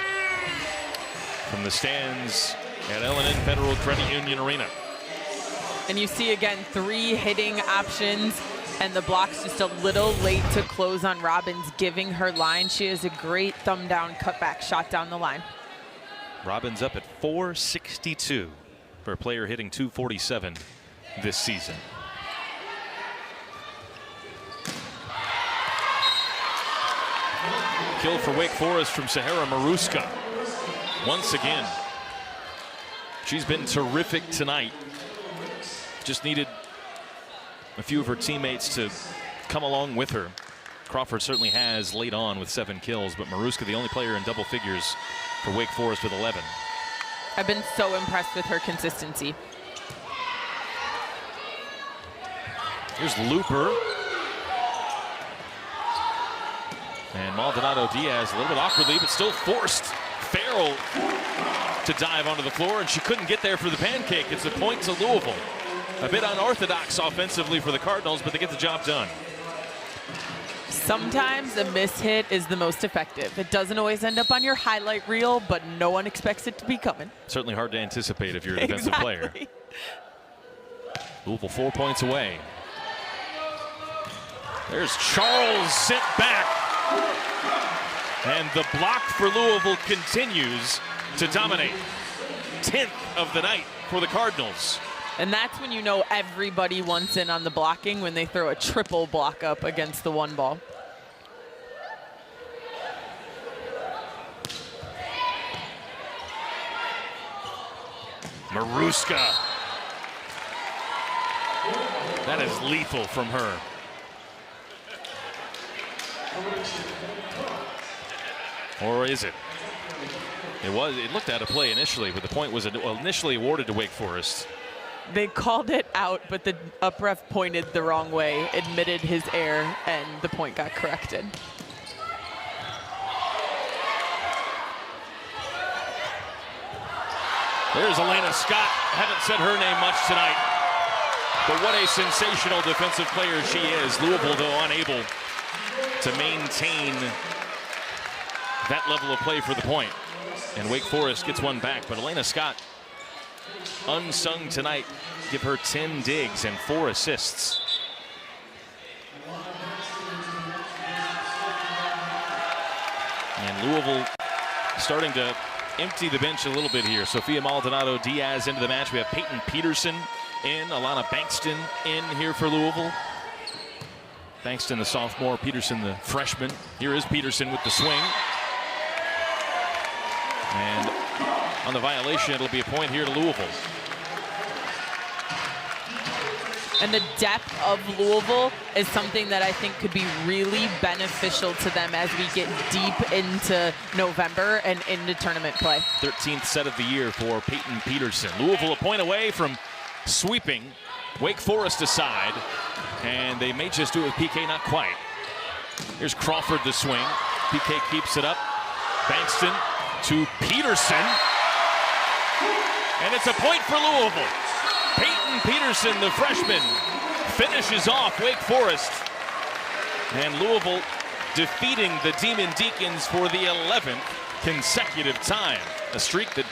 from the stands at L&N Federal Credit Union Arena. And you see again 3 hitting options, and the block's just a little late to close on Robbins, giving her line. She has a great thumb down cutback shot down the line. Robbins up at 462 for a player hitting 247 this season. Kill for Wake Forest from Sahara Maruska. Once again, she's been terrific tonight. Just needed a few of her teammates to come along with her. Crawford certainly has late on with 7 kills, but Maruska the only player in double figures for Wake Forest with 11. I've been so impressed with her consistency. Here's Looper. And Maldonado Diaz a little bit awkwardly, but still forced Farrell to dive onto the floor, and she couldn't get there for the pancake. It's a point to Louisville. A bit unorthodox offensively for the Cardinals, but they get the job done. Sometimes a mishit is the most effective. It doesn't always end up on your highlight reel, but no one expects it to be coming. Certainly hard to anticipate if you're a defensive player. Louisville 4 points away. There's Charles sent back. And the block for Louisville continues to dominate. 10th of the night for the Cardinals. And that's when you know everybody wants in on the blocking, when they throw a triple block up against the one ball. Maruska. That is lethal from her. Or is it? It looked out of play initially, but the point was initially awarded to Wake Forest. They called it out, but the up ref pointed the wrong way, admitted his error, and the point got corrected. There's Elena Scott. Haven't said her name much tonight, but what a sensational defensive player she is. Louisville, though, unable to maintain that level of play for the point. And Wake Forest gets one back, but Elena Scott, unsung tonight, give her 10 digs and 4 assists. And Louisville starting to empty the bench a little bit here. Sophia Maldonado Diaz into the match. We have Peyton Peterson in, Alana Bankston in here for Louisville. Bankston the sophomore, Peterson the freshman. Here is Peterson with the swing. And on the violation, it'll be a point here to Louisville. And the depth of Louisville is something that I think could be really beneficial to them as we get deep into November and into tournament play. 13th set of the year for Peyton Peterson. Louisville a point away from sweeping Wake Forest aside, and they may just do it with PK, not quite. Here's Crawford the swing. PK keeps it up. Bankston to Peterson. And it's a point for Louisville. Peyton Peterson, the freshman, finishes off Wake Forest. And Louisville defeating the Demon Deacons for the 11th consecutive time. A streak that